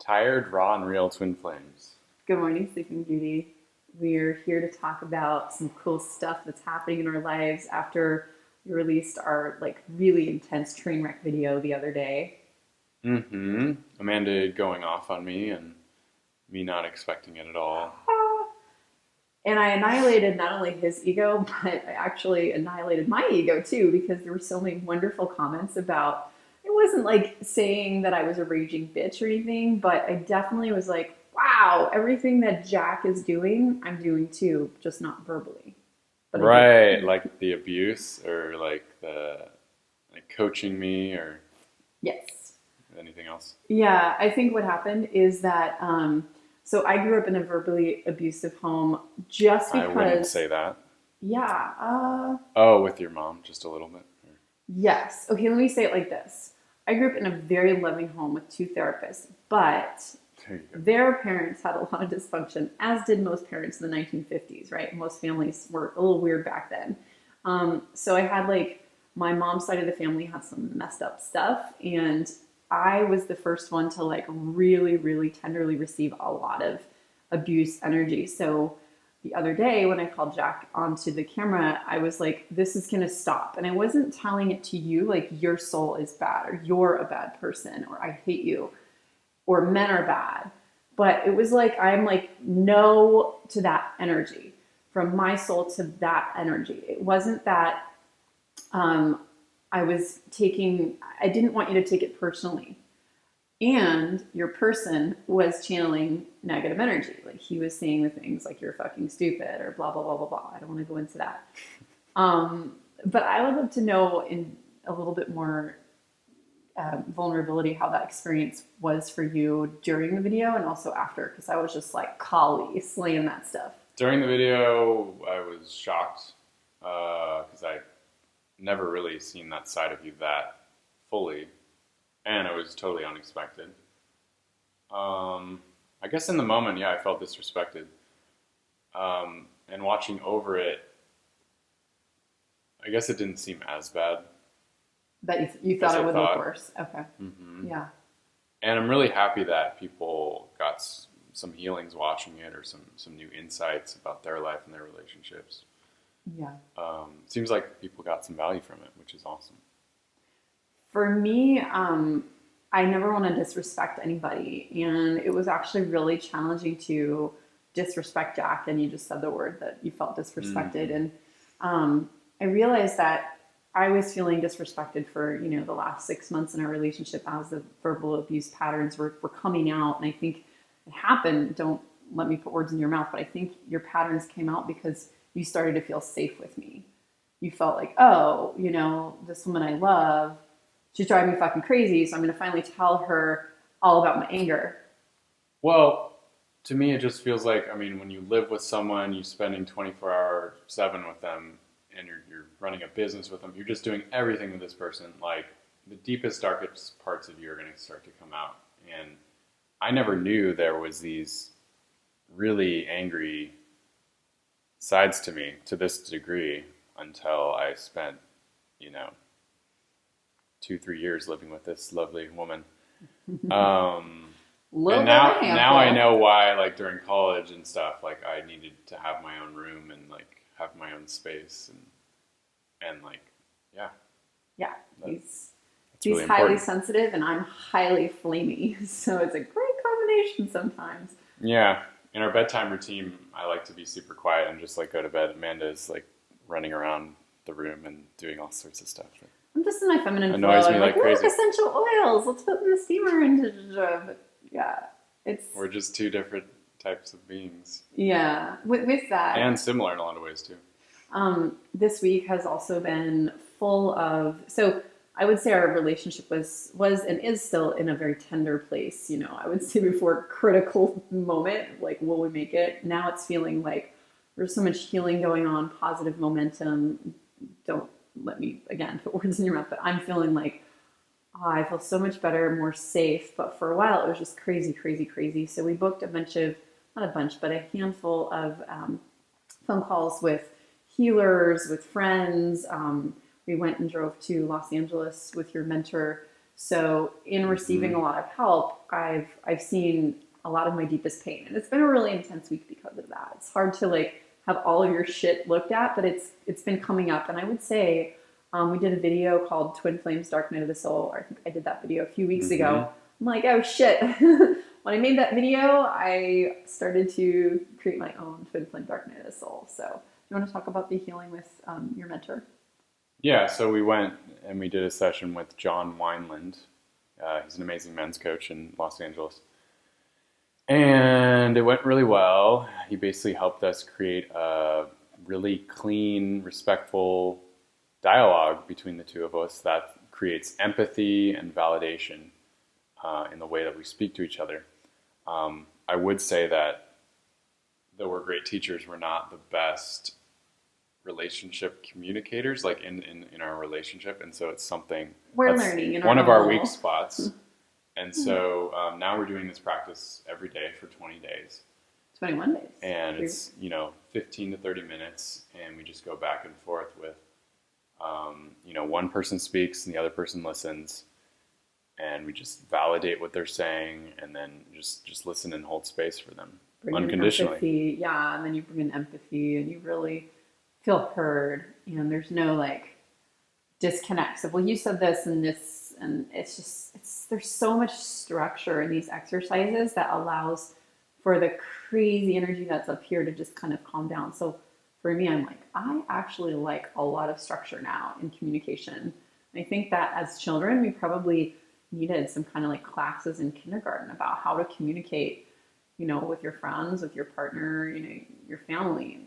Tired, raw, and real twin flames. Good morning, Sleeping Beauty. We're here to talk about some cool stuff that's happening in our lives after we released our really intense train wreck video the other day. Amanda going off on me and me not expecting it at all. And I annihilated not only his ego, but I actually annihilated my ego too, because there were so many wonderful comments about it. Wasn't like saying that I was a raging bitch or anything, but I definitely was like, wow, everything that Jack is doing, I'm doing too, just not verbally. But Right, like the abuse or like the coaching me or yes. anything else. Yeah, I think what happened is that so I grew up in a verbally abusive home just I wouldn't because say that. yeah, Oh, with your mom, just a little bit. yes. Okay, let me say it like this. I grew up in a very loving home with two therapists, but There you go. their parents had a lot of dysfunction, as did most parents in the 1950s, right? Most families were a little weird back then. So I had my mom's side of the family had some messed up stuff, and I was the first one to really, really tenderly receive a lot of abuse energy. So the other day when I called Jack onto the camera, I was like, this is gonna stop. And I wasn't telling it to you like your soul is bad or you're a bad person or I hate you or men are bad. But it was like I'm like no to that energy, from my soul to that energy. It wasn't that I didn't want you to take it personally. And your person was channeling negative energy. Like he was saying the things like you're fucking stupid or blah, blah, blah, blah, blah. I don't want to go into that. But I would love to know in a little bit more vulnerability how that experience was for you during the video and also after, because I was just like Kali slaying that stuff. During the video, I was shocked because I never really seen that side of you that fully, and it was totally unexpected. I guess in the moment, yeah, I felt disrespected. And watching over it, I guess it didn't seem as bad. That you thought it would look worse. Okay. Mm-hmm. Yeah. And I'm really happy that people got some healings watching it or some new insights about their life and their relationships. Yeah. Seems like people got some value from it, which is awesome. For me, I never want to disrespect anybody. And it was actually really challenging to disrespect Jack. And you just said the word that you felt disrespected. Mm-hmm. And I realized that I was feeling disrespected for, the last 6 months in our relationship as the verbal abuse patterns were coming out. And I think it happened, don't let me put words in your mouth, but I think your patterns came out because you started to feel safe with me. You felt like, oh, this woman I love, she's driving me fucking crazy, so I'm going to finally tell her all about my anger. Well, to me, it just feels like, when you live with someone, you're spending 24/7 with them, and you're running a business with them, you're just doing everything with this person. Like, the deepest, darkest parts of you are going to start to come out. And I never knew there was these really angry sides to me to this degree until I spent, 2-3 years living with this lovely woman. And now I know why, like during college and stuff, like I needed to have my own room and like have my own space and like, yeah. Yeah, he's really highly important. sensitive and I'm highly flamey, so it's a great combination sometimes. Yeah, in our bedtime routine, I like to be super quiet and just like go to bed. Amanda's like running around the room and doing all sorts of stuff. I'm just in my feminine flow. Annoys me I'm like look, crazy. essential oils. Let's put in the steamer and yeah, We're just two different types of beings. Yeah, with that. And similar in a lot of ways too. This week has also been full of, so I would say our relationship was and is still in a very tender place. I would say before critical moment, like, will we make it? Now it's feeling like there's so much healing going on, positive momentum. Don't let me, again, put words in your mouth, but I'm feeling like, I feel so much better, more safe. But for a while, it was just crazy, crazy, crazy. So we booked not a bunch, but a handful of phone calls with healers, with friends. We went and drove to Los Angeles with your mentor So in receiving a lot of help, I've seen a lot of my deepest pain, and it's been a really intense week because of that. It's hard to like have all of your shit looked at, but it's been coming up. And I would say we did a video called Twin Flames Dark Night of the Soul. I think I did that video a few weeks ago. I'm like, oh shit. When I made that video, I started to create my own Twin Flame Dark Night of the Soul. So you want to talk about the healing with your mentor? Yeah, so we went and we did a session with John Wineland. He's an amazing men's coach in Los Angeles. And it went really well. He basically helped us create a really clean, respectful dialogue between the two of us that creates empathy and validation in the way that we speak to each other. I would say that though we're great teachers, we're not the best relationship communicators, like in our relationship. And so it's something we're learning. One of our weak spots. And so now we're doing this practice every day for 20 days. 21 days. And it's, 15 to 30 minutes. And we just go back and forth with, one person speaks and the other person listens. And we just validate what they're saying and then just listen and hold space for them unconditionally. Empathy. Yeah, and then you bring in empathy and you really feel heard. And there's no like disconnects of, well, you said this and this, and there's so much structure in these exercises that allows for the crazy energy that's up here to just kind of calm down. So for me, I'm like, I actually like a lot of structure now in communication. I think that as children, we probably needed some kind of like classes in kindergarten about how to communicate, with your friends, with your partner, your family.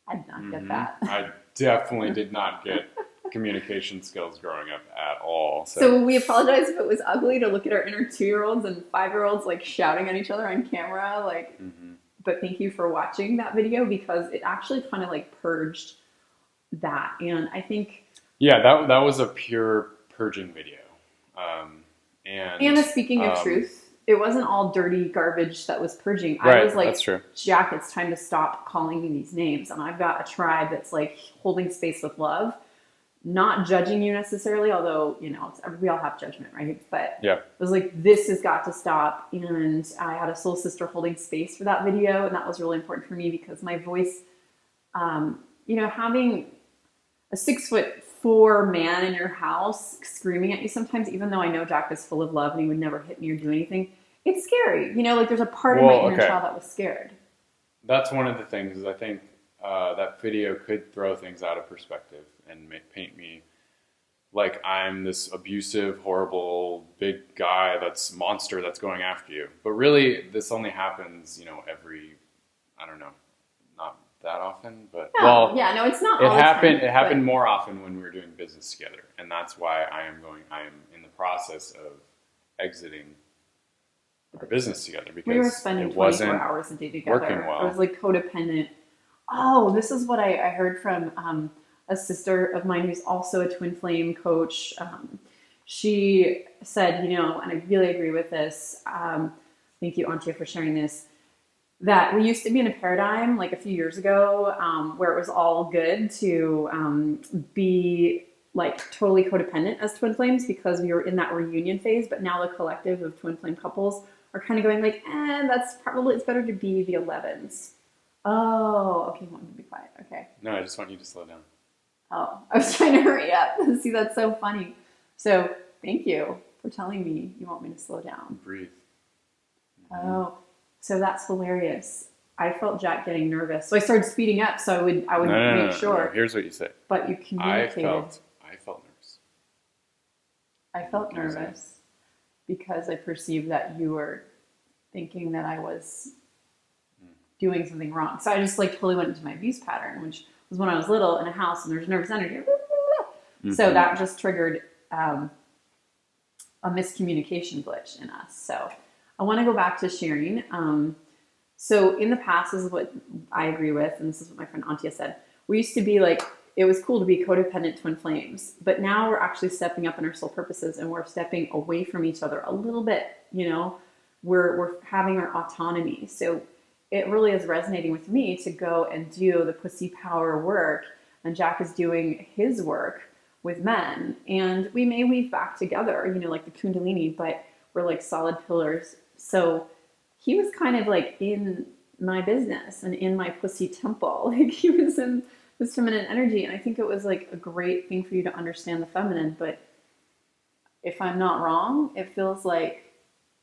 I did not get that. I definitely did not get communication skills growing up at all. So we apologize if it was ugly to look at our inner 2-year-olds and 5-year-olds like shouting at each other on camera, but thank you for watching that video because it actually kind of like purged that. And I think that was a pure purging video. And speaking of truth, it wasn't all dirty garbage that was purging. Right, I was like, that's true. Jack, it's time to stop calling me these names. And I've got a tribe that's like holding space with love, not judging you necessarily, although, we all have judgment, right? But it was like, this has got to stop. And I had a soul sister holding space for that video. And that was really important for me because my voice, having a 6'4" man in your house screaming at you sometimes, even though I know Jack is full of love and he would never hit me or do anything, it's scary. There's a part of my inner child that was scared. That's one of the things is I think that video could throw things out of perspective and paint me like I'm this abusive, horrible, big guy monster that's going after you. But really, this only happens, every, I don't know, not that often, but no, it's not. It happened more often when we were doing business together, and that's why I am in the process of exiting our business together because we were spending 24 hours a day together. Working well. I was like codependent. Oh, this is what I heard from a sister of mine who's also a twin flame coach. She said, and I really agree with this. Thank you, Antia, for sharing this. That we used to be in a paradigm like a few years ago where it was all good to be like totally codependent as twin flames because we were in that reunion phase. But now the collective of twin flame couples are kind of going like, it's better to be the 11s. Oh, okay, you want me to be quiet. Okay. No, I just want you to slow down. Oh, I was trying to hurry up. See, that's so funny. So thank you for telling me you want me to slow down. Breathe. Oh. So that's hilarious. I felt Jack getting nervous. So I started speeding up so I would make sure. No. Here's what you said. But you communicated. I felt nervous. I felt nervous because I perceived that you were thinking that I was doing something wrong. So I just like totally went into my abuse pattern, which was when I was little in a house and there's nervous energy. So that just triggered a miscommunication glitch in us. So I want to go back to sharing. So in the past, this is what I agree with, and this is what my friend Antia said. We used to be like, it was cool to be codependent twin flames, but now we're actually stepping up in our soul purposes and we're stepping away from each other a little bit, we're having our autonomy. So it really is resonating with me to go and do the pussy power work, and Jack is doing his work with men. And we may weave back together, you know, like the Kundalini, but we're like solid pillars. So he was kind of like in my business and in my pussy temple. Like he was in this feminine energy. And I think it was like a great thing for you to understand the feminine. But if I'm not wrong, it feels like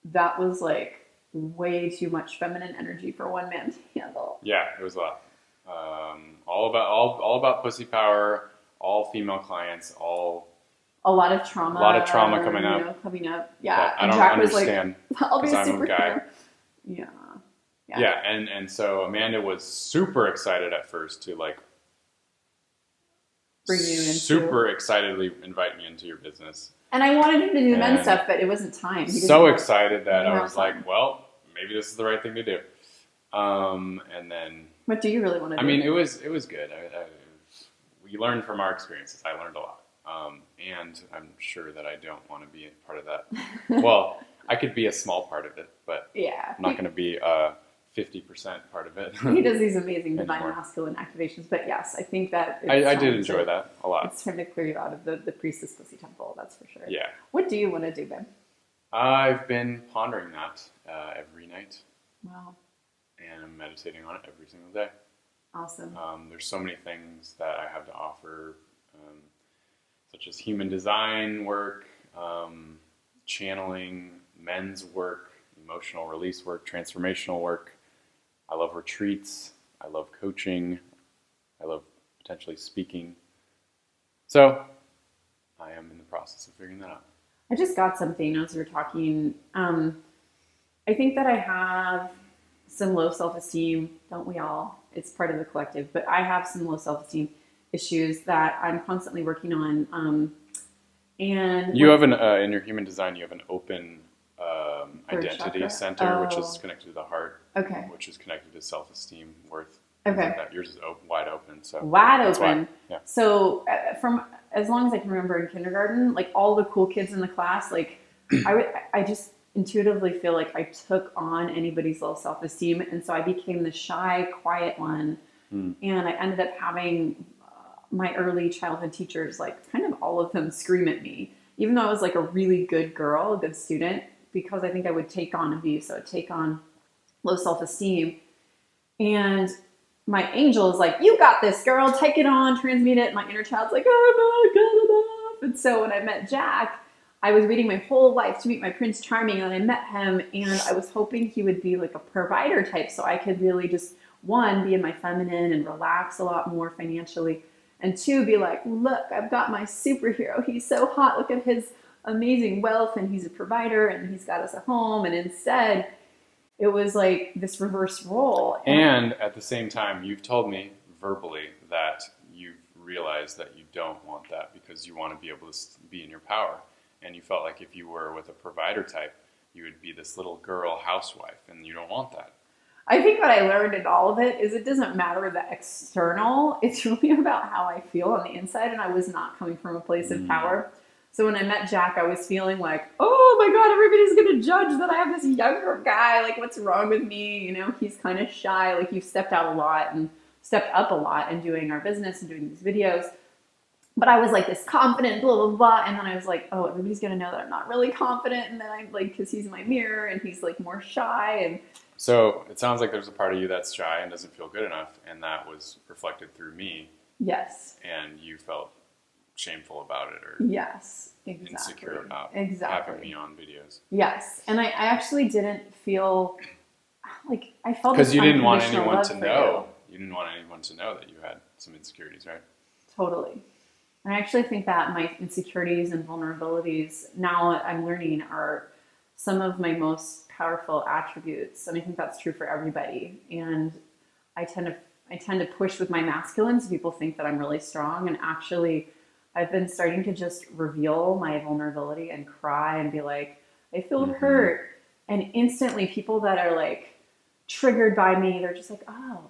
that was like way too much feminine energy for one man to handle. Yeah, it was a lot. All about pussy power, all female clients, A lot of trauma coming up. You know, coming up. Yeah. I don't Jack understand. Was like, I'll be a I'm a guy. superhero. Yeah. Yeah, and so Amanda was super excited at first to like bring you into super excitedly invite me into your business. And I wanted him to do the men's stuff, but it wasn't time. So excited that I was like, well, maybe this is the right thing to do. And then, what do you really want to do? I mean, it was good. We learned from our experiences. I learned a lot. And I'm sure that I don't want to be a part of that. Well, I could be a small part of it, but yeah, I'm not going to be a 50% part of it. He does these amazing divine masculine activations. But yes, I think that I did enjoy that a lot. It's trying to clear you out of the priestess pussy temple, that's for sure. Yeah. What do you want to do, Ben? I've been pondering that every night. Wow. And I'm meditating on it every single day. Awesome. There's so many things that I have to offer, such as human design work, channeling, men's work, emotional release work, transformational work. I love retreats. I love coaching. I love potentially speaking. So I am in the process of figuring that out. I just got something as we were talking. I think that I have some low self-esteem, don't we all? It's part of the collective, but I have some low self-esteem issues that I'm constantly working on. And you have in your human design, you have an open identity chakra? center, which is connected to the heart, okay, which is connected to self-esteem, worth. Okay, like yours is wide open. So wide open. Yeah. So from as long as I can remember in kindergarten, like all the cool kids in the class, like I just intuitively feel like I took on anybody's low self-esteem, and so I became the shy, quiet one, and I ended up having my early childhood teachers, like kind of all of them, scream at me, even though I was like a really good girl, a good student, because I think I would take on abuse, I would take on low self-esteem, and my angel is like, you got this, girl, take it on, transmute it. My inner child's like, oh, not good enough. And so when I met Jack, I was waiting my whole life to meet my Prince Charming, and I met him, and I was hoping he would be like a provider type, so I could really just, one, be in my feminine and relax a lot more financially, and two, be like, look, I've got my superhero. He's so hot. Look at his amazing wealth, and he's a provider, and he's got us a home. And instead, it was like this reverse role. And at the same time, you've told me verbally that you've realized that you don't want that because you want to be able to be in your power. And you felt like if you were with a provider type, you would be this little girl housewife, and you don't want that. I think what I learned in all of it is it doesn't matter the external. It's really about how I feel on the inside, and I was not coming from a place of power. So when I met Jack, I was feeling like, oh my God, everybody's going to judge that I have this younger guy. Like, what's wrong with me? You know, he's kind of shy. Like, you've stepped out a lot and stepped up a lot in doing our business and doing these videos. But I was like this confident, blah, blah, blah. And then I was like, oh, everybody's going to know that I'm not really confident. And then I'm like, because he's my mirror and he's like more shy. And so it sounds like there's a part of you that's shy and doesn't feel good enough. And that was reflected through me. Yes. And you felt shameful about it, or yes, exactly. Insecure about having me on videos. Yes, and I actually didn't feel like I felt because you didn't want anyone to know. You didn't want anyone to know that you had some insecurities, right? Totally. And I actually think that my insecurities and vulnerabilities now I'm learning are some of my most powerful attributes, and I think that's true for everybody. And I tend to push with my masculine, so people think that I'm really strong, and actually I've been starting to just reveal my vulnerability and cry and be like, I feel hurt. And instantly people that are like triggered by me, they're just like, oh,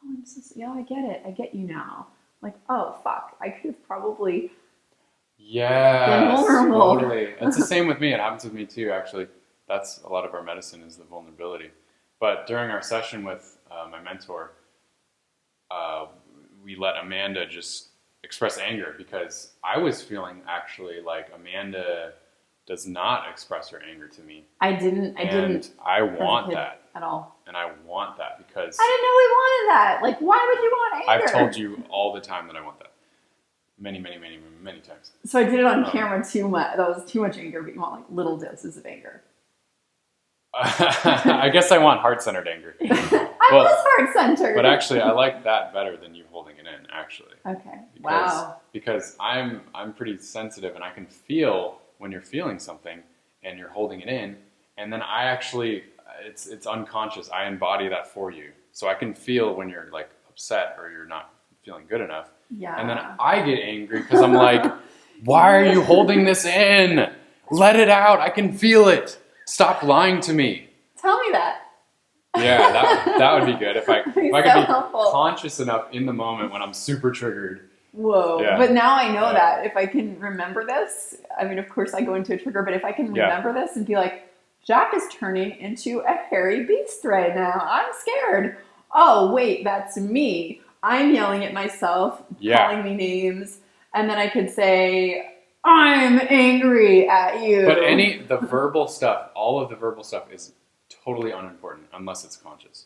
I'm so, yeah, I get it. I get you now. Like, oh, fuck. I could have probably been vulnerable. Totally. It's the same with me. It happens with me too, actually. That's a lot of our medicine is the vulnerability. But during our session with my mentor, we let Amanda just express anger, because I was feeling actually like Amanda does not express her anger to me. I didn't. I want that at all. And I want that because I didn't know we wanted that. Like, why would you want anger? I've told you all the time that I want that. Many, many, many, many times. So I did it on camera too much. That was too much anger, but you want like little doses of anger. I guess I want heart-centered anger. I was heart-centered. But actually, I like that better than you holding it in, actually. Okay. Wow. Because I'm pretty sensitive, and I can feel when you're feeling something and you're holding it in, and then I actually, it's unconscious. I embody that for you. So I can feel when you're like upset or you're not feeling good enough. Yeah. And then I get angry because I'm like, why are you holding this in? Let it out. I can feel it. Stop lying to me. Tell me that. Yeah, that would be good if I could be helpful. Conscious enough in the moment when I'm super triggered. Whoa. Yeah. But now I know that if I can remember this, I mean, of course I go into a trigger, but if I can remember this and be like, Jack is turning into a hairy beast right now. I'm scared. Oh, wait, that's me. I'm yelling at myself, calling me names, and then I could say, I'm angry at you. But the verbal stuff, all of the verbal stuff is totally unimportant unless it's conscious.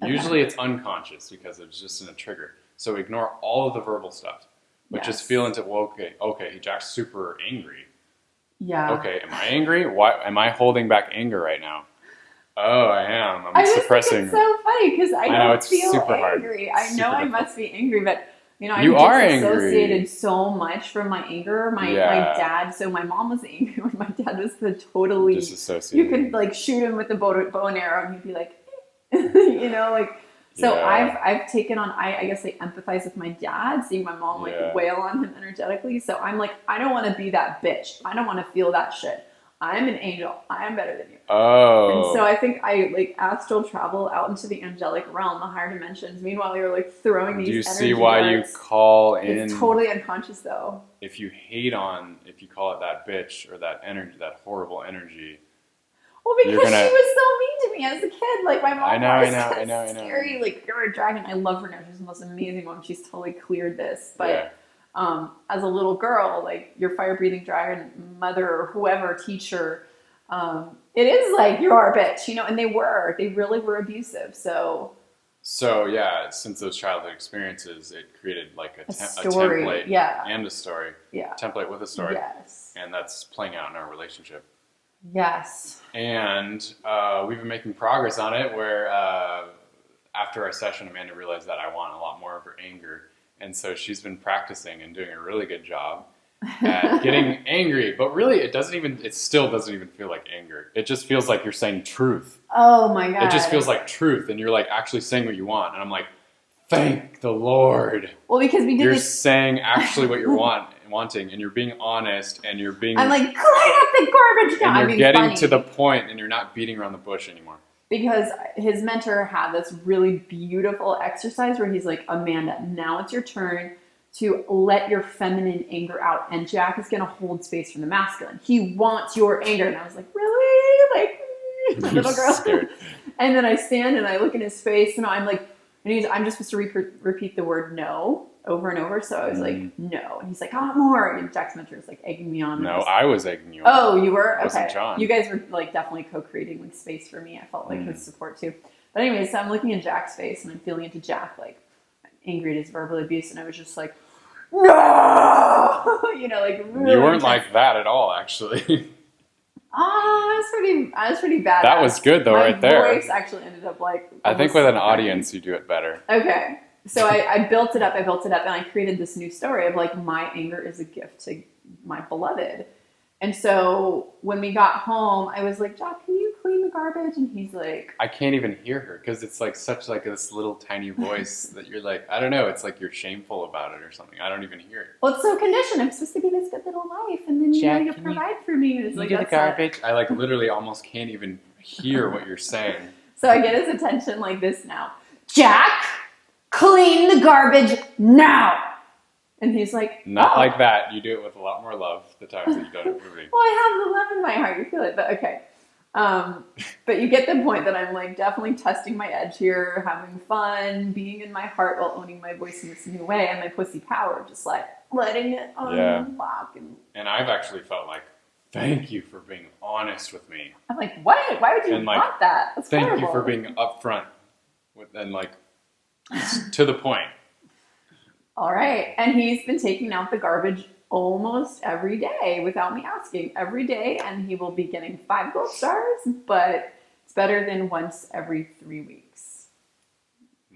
Okay. Usually it's unconscious because it's just in a trigger. So ignore all of the verbal stuff, but just feel into, well, okay, Jack's super angry. Yeah. Okay, am I angry? Why am I holding back anger right now? Oh, I am. I'm suppressing. It's so funny because I don't feel super angry. Hard. I know I must be angry, but I'm you are disassociated angry. So much from my anger. My dad. So my mom was angry when my dad was the totally disassociated. You could like shoot him with a bow and arrow, and he'd be like, like. So I've taken on. I guess I empathize with my dad, seeing my mom wail on him energetically. So I'm like, I don't want to be that bitch. I don't want to feel that shit. I'm an angel. I am better than you. Oh. And so I think I like astral travel out into the angelic realm, the higher dimensions. Meanwhile, you're like throwing these. Do you see why you call in? It's totally unconscious, though. If you call it that bitch or that energy, that horrible energy. Well, because she was so mean to me as a kid. Like my mom I know. Scary, like you're a dragon. I love her now. She's the most amazing one. She's totally cleared this, but. As a little girl, like your fire-breathing dragon mother or whoever, teacher, it is like you're our bitch, and they really were abusive. So yeah, since those childhood experiences, it created like a story, template and a story, template with a story, and that's playing out in our relationship. Yes, and we've been making progress on it. Where after our session, Amanda realized that I want a lot more of her anger. And so she's been practicing and doing a really good job at getting angry. But really, it still doesn't even feel like anger. It just feels like you're saying truth. Oh my God. It just feels like truth. And you're like actually saying what you want. And I'm like, thank the Lord. Well, because you're saying actually what you're wanting. And you're being honest. And you're being... I'm like, clean up the garbage now. And you're getting to the point and you're not beating around the bush anymore. Because his mentor had this really beautiful exercise where he's like, Amanda, now it's your turn to let your feminine anger out. And Jack is going to hold space from the masculine. He wants your anger. And I was like, really? Like, little girl. Scared. And then I stand and I look in his face and I'm like, I'm just supposed to repeat the word no over and over. So I was like, no. And he's like, I want more. And Jack's mentor was like egging me on. No, I was egging you on. Oh, you were? It wasn't John. You guys were like definitely co-creating with space for me. I felt like his support too. But anyways, so I'm looking at Jack's face and I'm feeling into Jack, like angry at his verbal abuse. And I was just like, no! Like really. You weren't like that at all, actually. I was pretty bad. That was good though, right there. My voice actually ended up like. I think with an audience, you do it better. Okay. So I built it up, and I created this new story of like, my anger is a gift to my beloved. And so when we got home, I was like, Jack, can you clean the garbage? And he's like... I can't even hear her because it's like such like this little tiny voice that you're like, I don't know, it's like you're shameful about it or something. I don't even hear it. Well, it's so conditioned. I'm supposed to be this good little wife, and then Jack, you provide for me. And it's you like, do the garbage. I like literally almost can't even hear what you're saying. So I get his attention like this now. Jack, clean the garbage now! And he's like, not like that. You do it with a lot more love the times that you don't improve. Well, I have the love in my heart. You feel it, but okay. But you get the point that I'm like definitely testing my edge here, having fun, being in my heart while owning my voice in this new way, and my pussy power, just like letting it unlock. And I've actually felt like, thank you for being honest with me. I'm like, what? Why would you want that? That's thank horrible. you for being upfront and like to the point. All right. And he's been taking out the garbage almost every day without me asking, every day. And he will be getting 5 gold stars, but it's better than once every 3 weeks.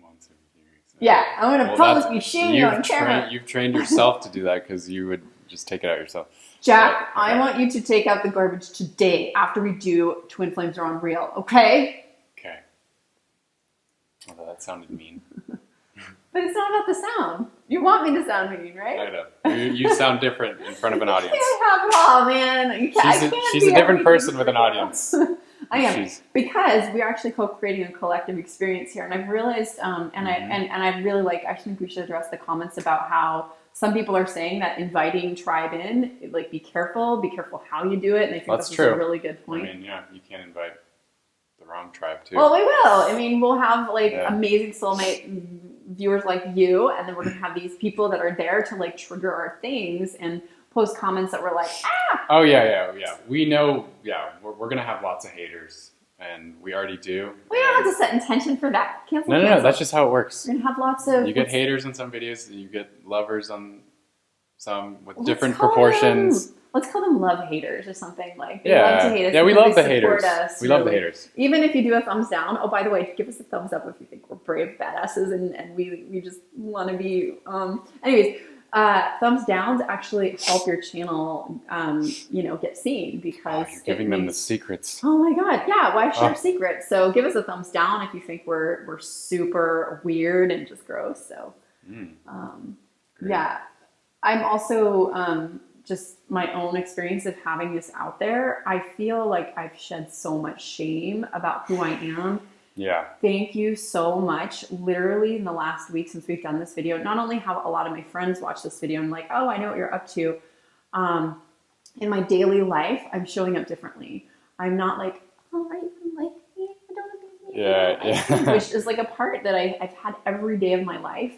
Once every 3 weeks. Yeah. I'm going to promise you shame you on camera. You've trained yourself to do that because you would just take it out yourself. Jack, okay. I want you to take out the garbage today after we do Twin Flames Are Unreal, okay? Okay. Although that sounded mean. But it's not about the sound. You want me to sound mean, right? I know. You sound different in front of an audience. You can't have it all, man. She's a different person with an audience. I am, because we are actually co-creating a collective experience here, and I've realized, and I really like. I think we should address the comments about how some people are saying that inviting tribe in, like, be careful how you do it, and I think that's a really good point. I mean, yeah, you can't invite the wrong tribe too. Well, we will. I mean, we'll have amazing soulmate viewers like you, and then we're gonna have these people that are there to like trigger our things and post comments that were like, ah. Oh yeah. We know. Yeah, we're gonna have lots of haters, and we already do. We don't have to set intention for that. Cancel. No. That's just how it works. We're gonna have lots of. You get haters on some videos, you get lovers on some with different proportions. Let's call them love haters or something like. They love to hate us. Yeah, we love the haters. We love the haters. Even if you do a thumbs down. Oh, by the way, give us a thumbs up if you think we're brave badasses and we just want to be. Anyways, thumbs downs actually help your channel, get seen because you're giving them the secrets. Oh my god, yeah. Why share secrets? So give us a thumbs down if you think we're super weird and just gross. So, yeah, I'm also. Just my own experience of having this out there, I feel like I've shed so much shame about who I am. Yeah. Thank you so much. Literally in the last week since we've done this video, not only have a lot of my friends watch this video and like, oh, I know what you're up to. In my daily life, I'm showing up differently. I'm not like, oh, are you gonna like me? I don't want to be me. Yeah. Which is like a part that I've had every day of my life.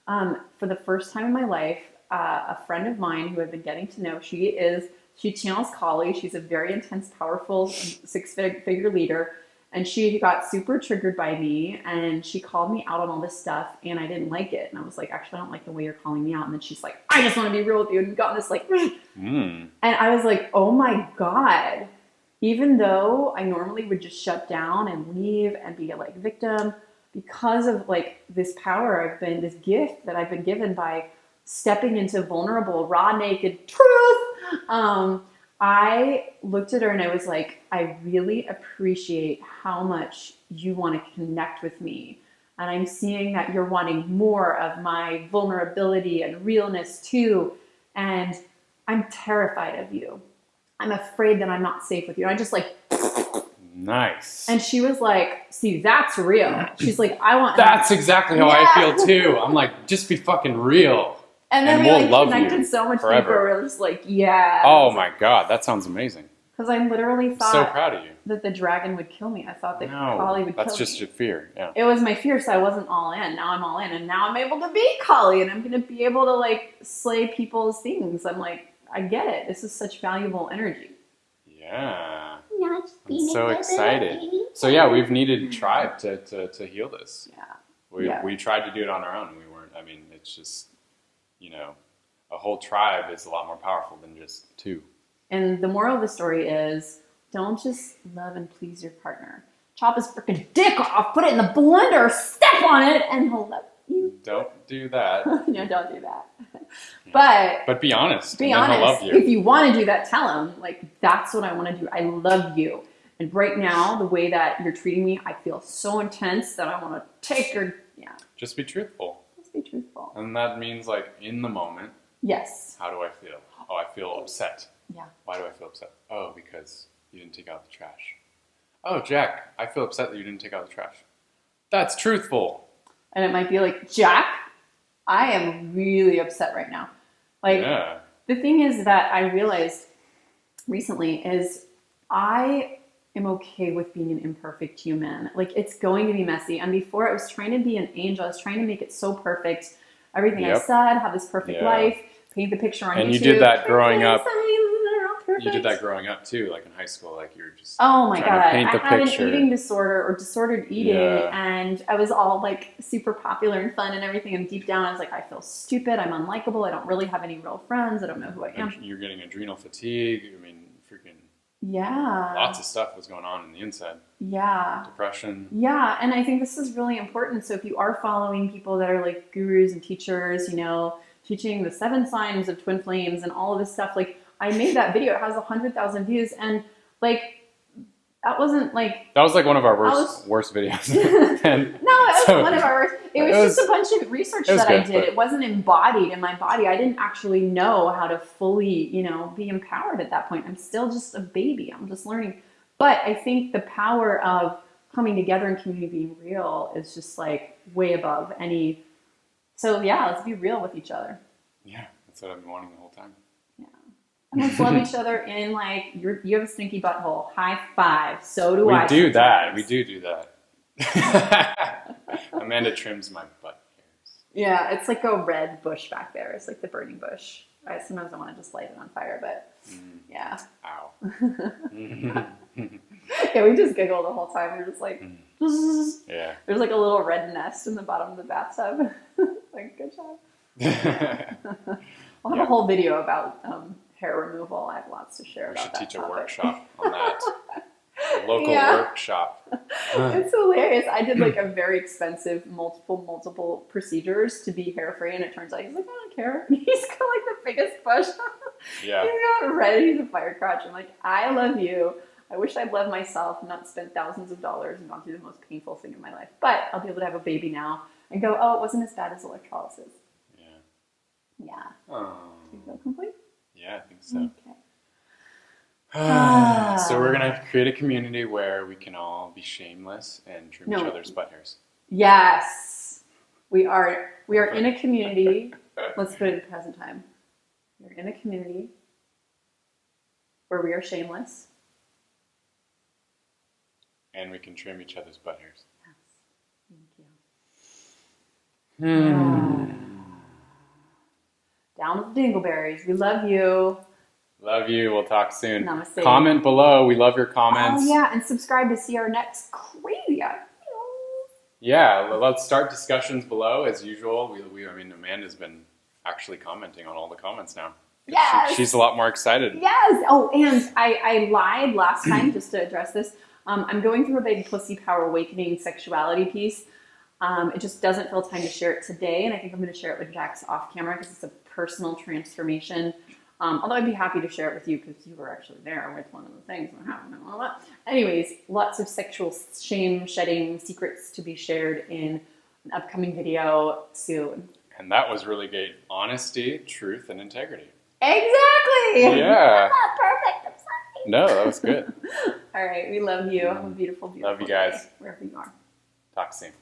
For the first time in my life, a friend of mine who I've been getting to know, she channels Kali. She's a very intense, powerful 6-figure leader. And she got super triggered by me and she called me out on all this stuff and I didn't like it. And I was like, actually, I don't like the way you're calling me out. And then she's like, I just want to be real with you. And got this like, and I was like, oh my God, even though I normally would just shut down and leave and be like victim, because of like this power this gift that I've been given by stepping into vulnerable, raw, naked truth. I looked at her and I was like, I really appreciate how much you want to connect with me. And I'm seeing that you're wanting more of my vulnerability and realness too. And I'm terrified of you. I'm afraid that I'm not safe with you. And I just like, nice. And she was like, see, that's real. She's like, I want. That's exactly how I feel too. I'm like, just be fucking real. And then we like connected so much deeper. We're just like, yeah. Oh my God, that sounds amazing. Because I literally thought so proud of you. That the dragon would kill me. I thought that Kali would kill me. That's just your fear. Yeah. It was my fear, so I wasn't all in. Now I'm all in, and now I'm able to be Kali, and I'm going to be able to like slay people's things. I'm like, I get it. This is such valuable energy. Yeah. I'm so excited. So yeah, we've needed tribe to heal this. Yeah. We tried to do it on our own. We weren't. I mean, it's just. A whole tribe is a lot more powerful than just 2. And the moral of the story is, don't just love and please your partner. Chop his freaking dick off, put it in the blender, step on it, and he'll love you. Don't do that. No, don't do that. But be honest. Be and honest. Then he'll love you. If you want to do that, tell him, like, that's what I want to do. I love you. And right now, the way that you're treating me, I feel so intense that I want to take your, Just be truthful. Be truthful. And that means like in the moment. Yes. How do I feel? Oh, I feel upset. Yeah. Why do I feel upset? Oh, because you didn't take out the trash. Oh, Jack, I feel upset that you didn't take out the trash. That's truthful. And it might be like, Jack, I am really upset right now. Like, the thing is that I realized recently is I am okay with being an imperfect human. Like, it's going to be messy. And before, I was trying to be an angel. I was trying to make it so perfect. Everything I Yep. said, have this perfect Yeah. life, paint the picture on And YouTube. you did that growing Perfect, up. they're all perfect. You did that growing up too, like in high school. Like you were just Oh my trying God. to paint the I had picture. an eating disorder or disordered eating, Yeah. and I was all like super popular and fun and everything. And deep down, I was like, I feel stupid. I'm unlikable. I don't really have any real friends. I don't know who I am. You're getting adrenal fatigue. I mean, freaking Yeah. lots of stuff was going on in the inside. Yeah. Depression. Yeah. And I think this is really important. So if you are following people that are like gurus and teachers, you know, teaching the 7 signs of twin flames and all of this stuff, like I made that video. It has 100,000 views, and like that wasn't like That was like one of our worst videos. And no, it wasn't one of our worst. It was just a bunch of research that I did. It wasn't embodied in my body. I didn't actually know how to fully, you know, be empowered at that point. I'm still just a baby. I'm just learning. But I think the power of coming together in community, being real, is just like way above any. So yeah, let's be real with each other. Yeah, that's what I've been wanting the whole time. Yeah. And let's love each other in like, you have a stinky butthole. High five. So do I. We do that. We do that. Amanda trims my butt hairs. Yeah, it's like a red bush back there. It's like the burning bush. Sometimes I want to just light it on fire, but yeah. Ow. Yeah, we just giggled the whole time. We were just like, yeah. There's like a little red nest in the bottom of the bathtub. Like, good job. I'll have a whole video about hair removal. I have lots to share about that. We should teach topic. a workshop on that. A local workshop. It's hilarious. I did like a very expensive multiple procedures to be hair free, and it turns out he's like, I don't care. He's got like the biggest bush. Yeah. He's got ready to fire crotch. I'm like, I love you. I wish I'd loved myself and not spent thousands of dollars and gone through the most painful thing in my life. But I'll be able to have a baby now and go, oh, it wasn't as bad as electrolysis. Yeah. Oh. Do you feel complete? Yeah, I think so. Okay. So we're going to create a community where we can all be shameless and trim each other's butt hairs. Yes. We are in a community. Let's put it in present time. We're in a community where we are shameless. And we can trim each other's butt hairs. Yes. Thank you. Down with the dingleberries. We love you. Love you. We'll talk soon. Namaste. Comment below. We love your comments. Oh, yeah. And subscribe to see our next crazy. Yeah. Let's start discussions below as usual. I mean, Amanda's been actually commenting on all the comments now. Yes. She's a lot more excited. Yes. Oh, and I lied last time just to address this. I'm going through a big pussy power awakening sexuality piece. It just doesn't feel time to share it today, and I think I'm going to share it with Jax off camera because it's a personal transformation. Although I'd be happy to share it with you because you were actually there with one of the things that happened and all that. Anyways, lots of sexual shame-shedding secrets to be shared in an upcoming video soon. And that was really great. Honesty, truth, and integrity. Exactly! Yeah. I'm not perfect, I'm sorry. No, that was good. All right, we love you. Have a beautiful, beautiful Love you guys. day, wherever you are. Talk soon.